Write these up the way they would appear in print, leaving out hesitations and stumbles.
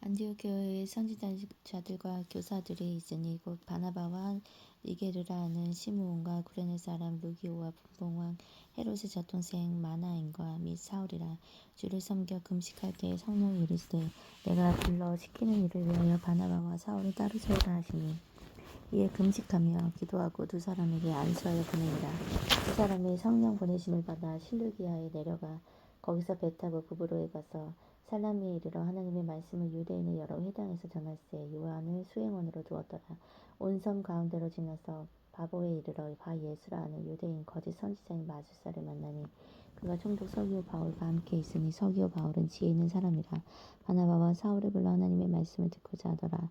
안디옥 교회의 선지자들과 교사들이 있으니 곧 바나바와 니게르라 하는 시므온과 구레네 사람 루기오와 분봉왕 헤롯의 젖동생 마나엔과 및 사울이라. 주를 섬겨 금식할 때에 성령이 이르시되 내가 불러 시키는 일을 위하여 바나바와 사울을 따르소이다 하시니 이에 금식하며 기도하고 두 사람에게 안수하여 보내니라. 두 사람이 성령 보내심을 받아 실루기아에 내려가 거기서 배 타고 구브로에 가서 살라미에 이르러 하나님의 말씀을 유대인의 여러 회당에서 전할세. 요한을 수행원으로 두었더라. 온 섬 가운데로 지나서 바보에 이르러 바 예수라 하는 유대인 거짓 선지자인 마술사를 만나니 그가 총독 서기오 바울과 함께 있으니 서기오 바울은 지혜 있는 사람이라. 바나바와 사울을 불러 하나님의 말씀을 듣고자 하더라.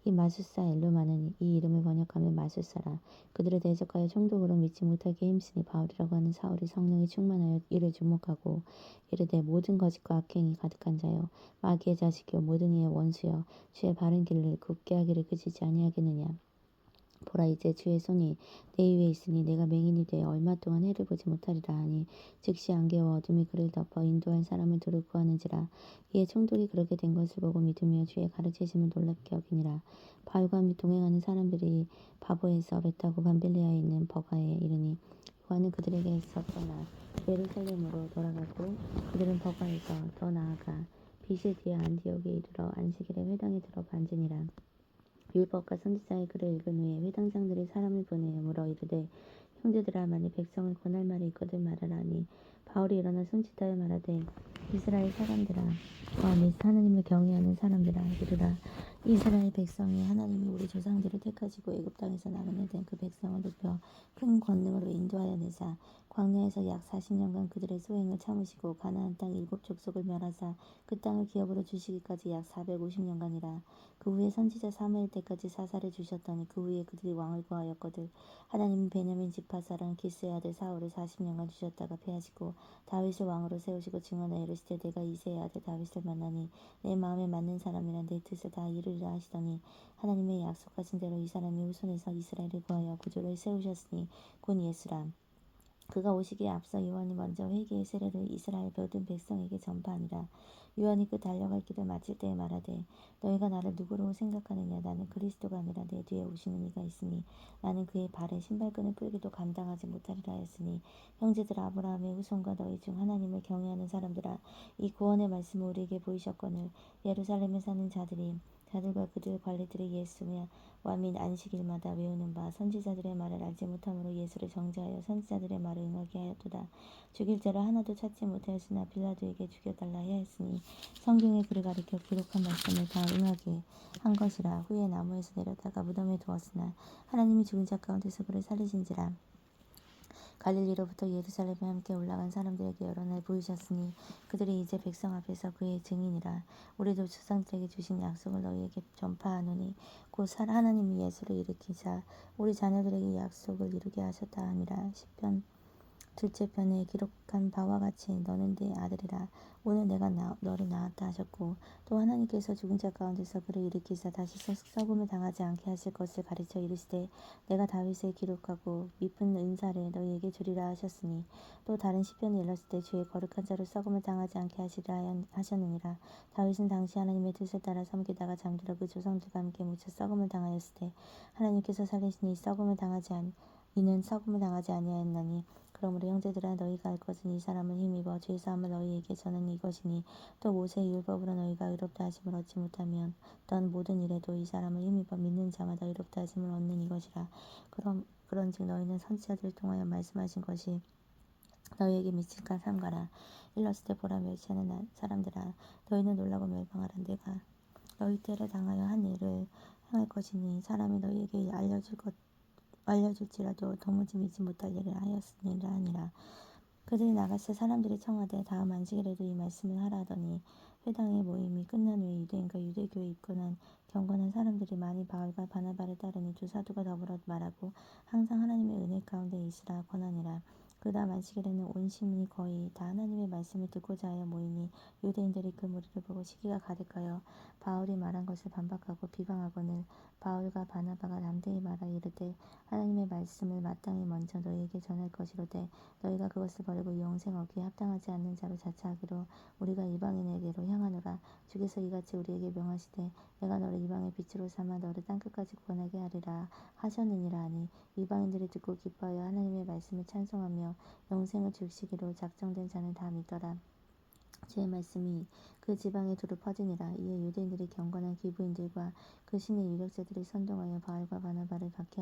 이 마술사 엘루마는 이 이름을 번역하면 마술사라. 그들을 대적하여 총독으로 믿지 못하게 힘쓰니 바울이라고 하는 사울이 성령이 충만하여 이를 주목하고 이르되 모든 거짓과 악행이 가득한 자여 마귀의 자식이요 모든 이의 원수여 주의 바른 길을 굽게 하기를 그치지 아니하겠느냐. 보라 이제 주의 손이 내 위에 있으니 내가 맹인이 되어 얼마 동안 해를 보지 못하리라 하니 즉시 안개와 어둠이 그를 덮어 인도할 사람을 두루 구하는지라. 이에 총독이 그렇게 된 것을 보고 믿으며 주의 가르치심을 놀랍게 여기니라. 바울과 및 동행하는 사람들이 바보에서 배 타고 밤빌리아에 있는 버가에 이르니 요한은 그들에게서 떠나 예루살렘으로 돌아가고 그들은 버가에서 더 나아가 빛이 뒤에 안디옥에 이르러 안식일에 회당에 들어가 앉으니라. 율법과 선지자의 글을 읽은 후에 회당장들이 사람을 보내어 물어 이르되 형제들아 만일 백성을 권할 말이 있거든 말하라니 바울이 일어나 손짓하여 말하되 이스라엘 사람들아 및 하나님을 경외하는 사람들아 이르라. 이스라엘 백성이 하나님이 우리 조상들을 택하시고 애굽 땅에서 나그네된 그 백성을 높여 큰 권능으로 인도하여 내사 광야에서 약 40년간 그들의 소행을 참으시고 가나안 땅 7족속을 멸하사 그 땅을 기업으로 주시기까지 약 450년간이라. 그 후에 선지자 사무엘 때까지 사사를 주셨더니 그 후에 그들이 왕을 구하였거든. 하나님은 베냐민 지파 사람 기스의 아들 사울을 40년간 주셨다가 패하시고 다윗을 왕으로 세우시고 증언하여 이르시되 내가 이새의 아들 다윗을 만나니 내 마음에 맞는 사람이라 내 뜻을 다 이루리라 하시더니 하나님의 약속하신 대로 이 사람이 후손에서 이스라엘을 구하여 구주를 세우셨으니 곧 예수라. 그가 오시기에 앞서 요한이 먼저 회개의 세례를 이스라엘 모든 백성에게 전파하니라. 요한이 그 달려갈 길을 마칠 때에 말하되 너희가 나를 누구로 생각하느냐. 나는 그리스도가 아니라 내 뒤에 오시는 이가 있으니 나는 그의 발에 신발끈을 풀기도 감당하지 못하리라 하였으니 형제들아 아브라함의 후손과 너희 중 하나님을 경외하는 사람들아 이 구원의 말씀을 우리에게 보이셨거늘 예루살렘에 사는 자들과 그들 관리들이 예수와 및 안식일마다 외우는 바 선지자들의 말을 알지 못함으로 예수를 정죄하여 선지자들의 말을 응하게 하였도다. 죽일 자를 하나도 찾지 못하였으나 빌라도에게 죽여달라 하였으니 성경에 그를 가리켜 기록한 말씀을 다 응하게 한 것이라. 후에 나무에서 내려다가 무덤에 두었으나 하나님이 죽은 자 가운데서 그를 살리신지라. 갈릴리로부터 예루살렘에 함께 올라간 사람들에게 여러 날 보이셨으니 그들이 이제 백성 앞에서 그의 증인이라. 우리도 조상들에게 주신 약속을 너희에게 전파하노니 곧 하나님이 예수를 일으키사 우리 자녀들에게 이 약속을 이루게 하셨다 함이라. 시편 둘째 편에 기록한 바와 같이 너는 내 아들이라. 오늘 내가 너를 낳았다 하셨고 또 하나님께서 죽은 자 가운데서 그를 일으키사 다시 썩음을 당하지 않게 하실 것을 가르쳐 이르시되 내가 다윗을 기록하고 미쁜 은사를 너희에게 주리라 하셨으니 또 다른 시편에 일렀을 때 주의 거룩한 자로 썩음을 당하지 않게 하시리라 하셨느니라. 다윗은 당시 하나님의 뜻을 따라 섬기다가 잠들어 그 조상들과 함께 묻혀 썩음을 당하였을 때 하나님께서 살리시니 이는 썩음을 당하지 아니하였나니 그러므로 형제들아 너희가 알 것은 이 사람을 힘입어 죄사함을 너희에게 전하는 이것이니 또 모세의 율법으로 너희가 의롭다 하심을 얻지 못하면 어떤 모든 일에도 이 사람을 힘입어 믿는 자마다 의롭다 하심을 얻는 이것이라. 그런즉 너희는 선지자들을 통하여 말씀하신 것이 너희에게 미칠까 삼가라. 일렀을 때 보라 멸시하는 사람들아 너희는 놀라고 멸망하라. 내가 너희 때를 당하여 한 일을 행할 것이니 사람이 너희에게 알려줄지라도 도무지 믿지 못할 일을 하였으니라 하니라. 그들이 나가서 사람들이 청하되 다음 안식일에도 이 말씀을 하라 하더니 회당의 모임이 끝난 후에 유대인과 유대교에 입건한 경건한 사람들이 많이 바울과 바나바를 따르니 두 사도가 더불어 말하고 항상 하나님의 은혜 가운데 있으라 권하니라. 그다음 안식일에는 온 시민이 거의 다 하나님의 말씀을 듣고자 하여 모이니 유대인들이 그 무리를 보고 시기가 가득하여 바울이 말한 것을 반박하고 비방하거늘 바울과 바나바가 담대히 말하여 이르되 하나님의 말씀을 마땅히 먼저 너희에게 전할 것이로되 너희가 그것을 버리고 영생 얻기에 합당하지 않는 자로 자처하기로 우리가 이방인에게로 향하노라. 주께서 이같이 우리에게 명하시되 내가 너를 이방의 빛으로 삼아 너를 땅끝까지 구원하게 하리라 하셨느니라 하니 이방인들이 듣고 기뻐하여 하나님의 말씀을 찬송하며 영생을 주시기로 작정된 자는 다 믿더라. 주의 말씀이 그 지방에 두루 퍼지니라. 이에 유대인들이 경건한 기부인들과 그 신의 유력자들이 선동하여 바울과 바나바를 하게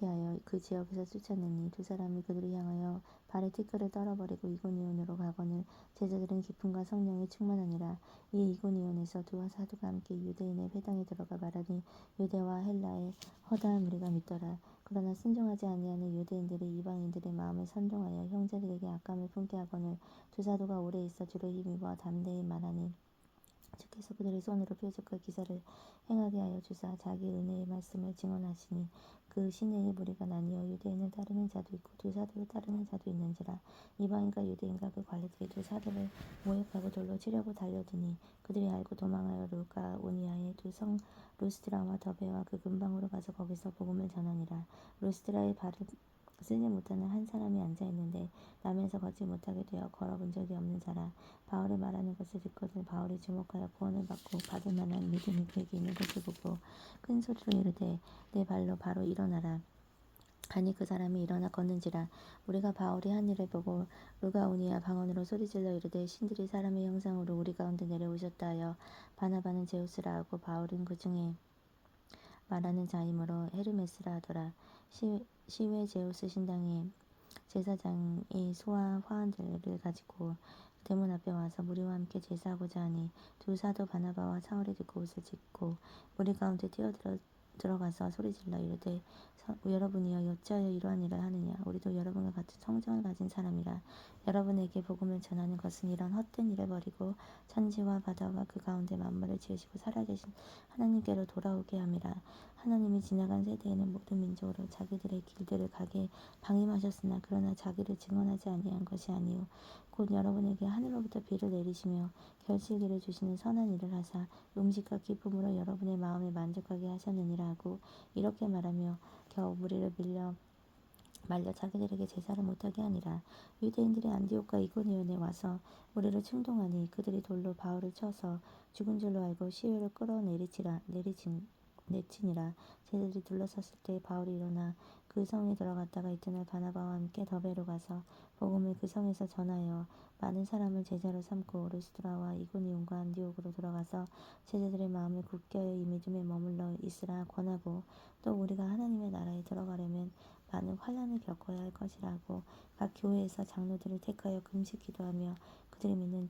하여 그 지역에서 쫓아내니 두 사람이 그들을 향하여 발에 티끌을 떨어버리고 이고니온으로 가거늘 제자들은 기쁨과 성령이 충만하니라. 이에 이고니온에서 두 사도가 함께 유대인의 회당에 들어가 말하니 유대와 헬라의 허다한 무리가 믿더라. 그러나 순종하지 아니하는 유대인들이 이방인들의 마음을 선동하여 형제들에게 악감을 품게 하거늘 두 사도가 오래 있어 주로 힘입어 담대히 말하니 주께서 그들의 손으로 표적과 기사를 행하게 하여 주사 자기 은혜의 말씀을 증언하시니 그 신의 무리가 나뉘어 유대인을 따르는 자도 있고 두 사도를 따르는 자도 있는지라. 이방인과 유대인과 그 관리들이 두 사도를 모욕하고 돌로 치려고 달려드니 그들이 알고 도망하여 루가오니아의 두 성 루스드라와 더베와 그 근방으로 가서 거기서 복음을 전하니라. 루스드라에 발을 쓰지 못하는 한 사람이 앉아있는데 남에서 걷지 못하게 되어 걸어본 적이 없는 자라. 바울이 말하는 것을 듣거든 바울이 주목하여 구원을 받고 받을 만한 믿음이 그에게 있는 것을 보고 큰 소리로 이르되 내 발로 바로 일어나라 하니 그 사람이 일어나 걷는지라. 우리가 바울이 한 일을 보고 루가오니아 방언으로 소리질러 이르되 신들이 사람의 형상으로 우리 가운데 내려오셨다 하여 바나바는 제우스라 하고 바울은 그 중에 말하는 자이므로 헤르메스라 하더라. 시외 제우스 신당의 제사장이 소와 화환들을 가지고 대문 앞에 와서 무리와 함께 제사하고자 하니 두 사도 바나바와 사울이 듣고 옷을 찢고 무리 가운데 들어가서 소리질러 이르되 여러분이여 어찌하여 이러한 일을 하느냐. 우리도 여러분과 같은 성정을 가진 사람이라. 여러분에게 복음을 전하는 것은 이런 헛된 일을 버리고 천지와 바다와 그 가운데 만물을 지으시고 살아계신 하나님께로 돌아오게 함이라. 하나님이 지나간 세대에는 모든 민족으로 자기들의 길들을 가게 방임하셨으나 그러나 자기를 증언하지 아니한 것이 아니요 곧 여러분에게 하늘로부터 비를 내리시며 결실기를 주시는 선한 일을 하사 음식과 기쁨으로 여러분의 마음을 만족하게 하셨느니라 하고 이렇게 말하며 겨우 무리를 말려 자기들에게 제사를 못하게 하니라. 유대인들이 안디옥과 이고니온에 와서 우리를 충동하니 그들이 돌로 바울을 쳐서 죽은 줄로 알고 시위를 내치니라. 제자들이 둘러섰을 때 바울이 일어나 그 성에 들어갔다가 이튿날 바나바와 함께 더베로 가서 복음을 그 성에서 전하여 많은 사람을 제자로 삼고 루스드라와 이고니온과 안디옥으로 들어가서 제자들의 마음을 굳게 하여 이 믿음에 머물러 있으라 권하고 또 우리가 하나님의 나라에 들어가려면 많은 환난을 겪어야 할 것이라고 각 교회에서 장로들을 택하여 금식 기도하며 그들이 믿는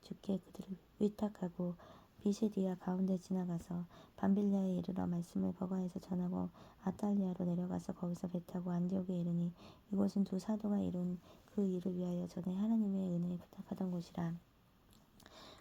주께 그들을 위탁하고 비시디아 가운데 지나가서 밤빌리아에 이르러 말씀을 버가에서 전하고 아탈리아로 내려가서 거기서 배 타고 안디옥에 이르니 이곳은 두 사도가 이룬 그 일을 위하여 전에 하나님의 은혜에 부탁하던 곳이라.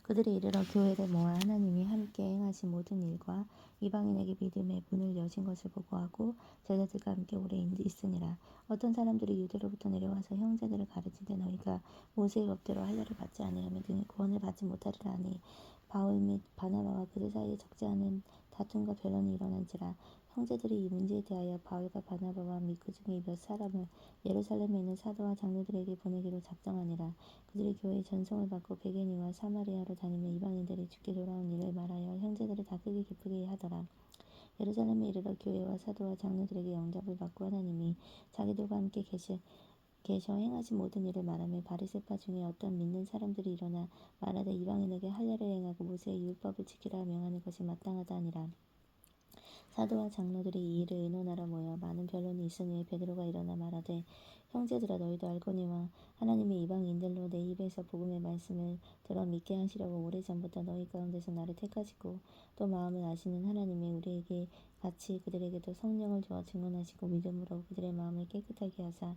그들이 이르러 교회를 모아 하나님이 함께 행하신 모든 일과 이방인에게 믿음의 문을 여신 것을 보고하고 제자들과 함께 오래 있으니라. 어떤 사람들이 유대로부터 내려와서 형제들을 가르치되 너희가 모세의 법대로 할례를 받지 아니하면 등의 구원을 받지 못하리라 하니 바울 및 바나바와 그들 사이에 적지 않은 다툼과 변론이 일어난지라. 형제들이 이 문제에 대하여 바울과 바나바와 및 그 중에 몇 사람을 예루살렘에 있는 사도와 장로들에게 보내기로 작정하니라. 그들이 교회의 전송을 받고 베게니와 사마리아로 다니며 이방인들이 주께 돌아온 일을 말하여 형제들을 다 크게 기쁘게 하더라. 예루살렘에 이르러 교회와 사도와 장로들에게 영접을 받고 하나님이 자기들과 함께 계셔 행하신 모든 일을 말하며 바리새파 중에 어떤 믿는 사람들이 일어나 말하되 이방인에게 할례를 행하고 모세의 율법을 지키라 명하는 것이 마땅하다 하니라. 사도와 장로들이 이 일을 의논하러 모여 많은 변론이 있으니 베드로가 일어나 말하되 형제들아 너희도 알거니와 하나님이 이방인들로 내 입에서 복음의 말씀을 들어 믿게 하시려고 오래전부터 너희 가운데서 나를 택하시고 또 마음을 아시는 하나님이 우리에게 같이 그들에게도 성령을 주어 증언하시고 믿음으로 그들의 마음을 깨끗하게 하사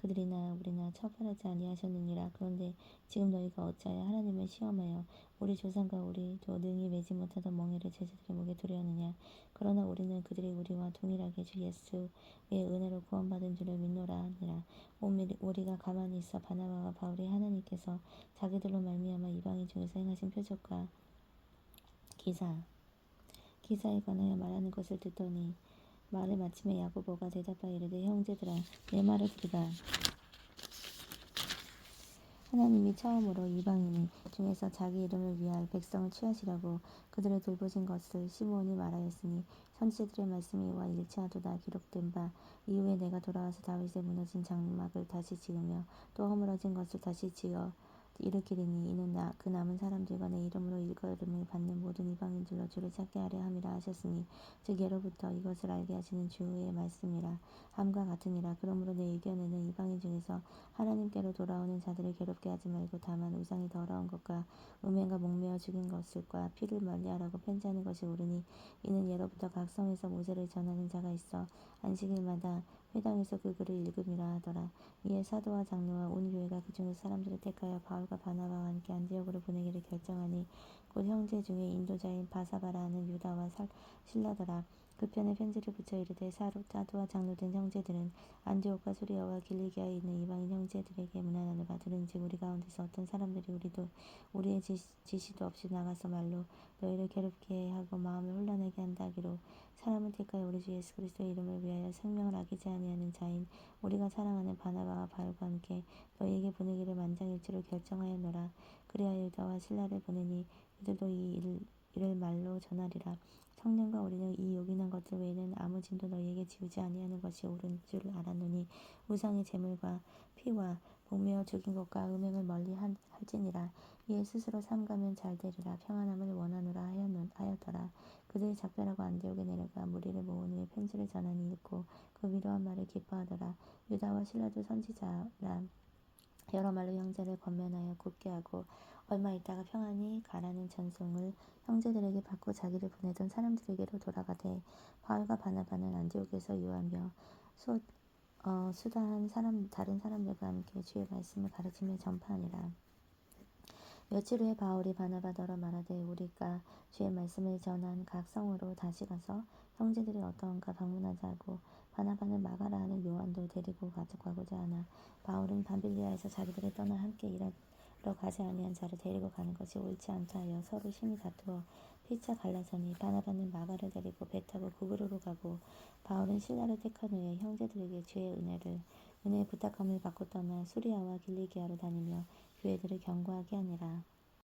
그들이나 우리나 처벌하지 아니하셨느니라. 그런데 지금 너희가 어찌하여 하나님을 시험하여 우리 조상과 우리도 능히 매지 못하던 멍에를 제자들의 목에 두려느냐. 그러나 우리는 그들이 우리와 동일하게 주 예수의 은혜로 구원받은 줄을 믿노라 하니라. 우리가 가만히 있어 바나바와 바울이 하나님께서 자기들로 말미암아 이방인 중에서 행하신 표적과 기사에 관하여 말하는 것을 듣더니 말을 마침에 야고보가 대답하여 이르되 형제들아 내 말을 들으라. 하나님이 처음으로 이방인 중에서 자기 이름을 위하여 백성을 취하시려고 그들을 돌보신 것을 시므온이 말하였으니 선지자들의 말씀이 이와 일치하도다. 기록된 바 이후에 내가 돌아와서 다윗의 무너진 장막을 다시 지으며 또 허물어진 것을 다시 지어 일으키리니 이는 그 남은 사람들과 내 이름으로 일컬음을 받는 모든 이방인들로 주를 찾게 하려 함이라 하셨으니 즉 예로부터 이것을 알게 하시는 주의 말씀이라 함과 같으니라. 그러므로 내 의견에는 이방인 중에서 하나님께로 돌아오는 자들을 괴롭게 하지 말고 다만 우상이 더러운 것과 음행과 목매어 죽인 것과 피를 멀리하라고 편지하는 것이 옳으니 이는 예로부터 각 성에서 모세를 전하는 자가 있어 안식일마다 회당에서 그 글을 읽음이라 하더라. 이에 사도와 장로와 온 교회가 그 중에서 사람들을 택하여 바울과 바나바와 함께 안디옥으로 보내기를 결정하니 곧 형제 중에 인도자인 바사바라 하는 유다와 실라더라. 그 편에 편지를 붙여 이르되 사도와 장로된 형제들은 안디옥과 수리아와 길리기아에 있는 이방인 형제들에게 문안하노라. 들은즉 우리 가운데서 어떤 사람들이 우리의 지시도 없이 나가서 말로 너희를 괴롭게 하고 마음을 혼란하게 한다 하기로 사람을 택하여 우리 주 예수 그리스도의 이름을 위하여 생명을 아끼지 아니하는 자인 우리가 사랑하는 바나바와 바울과 함께 너희에게 보내기를 만장일치로 결정하였노라. 그리하여 유다와 실라를 보내니 그들도 이 일을 말로 전하리라. 성령과 우리는 이 요긴한 것들 외에는 아무 짐도 너희에게 지우지 아니하는 것이 옳은 줄 알았노니 우상의 제물과 피와 목매어 죽인 것과 음행을 멀리 할지니라. 이에 스스로 삼가면 잘 되리라. 평안함을 원하노라 하였더라. 그들이 작별하고 안디옥에 내려가 무리를 모은 후에 편지를 전하니 읽고 그 위로한 말을 기뻐하더라. 유다와 실라도 선지자라. 여러 말로 형제를 권면하여 굳게 하고 얼마 있다가 평안히 가라는 전송을 형제들에게 받고 자기를 보내던 사람들에게로 돌아가되 바울과 바나바는 안디옥에서 유하며 수다한 다른 사람들과 함께 주의 말씀을 가르치며 전파하니라. 며칠 후에 바울이 바나바더러 말하되 우리가 주의 말씀을 전한 각 성으로 다시 가서 형제들이 어떠한가 방문하자 하고 바나바는 마가라 하는 요한도 데리고 가고자 하나 바울은 밤빌리아에서 자기들을 떠나 함께 일하러 가지 아니한 자를 데리고 가는 것이 옳지 않다 하여 서로 심히 다투어 피차 갈라서니 바나바는 마가를 데리고 배 타고 구브로로 가고 바울은 실라를 택한 후에 형제들에게 주의 은혜의 부탁함을 받고 떠나 수리아와 길리기아로 다니며 교회들을 경고하게 하니라.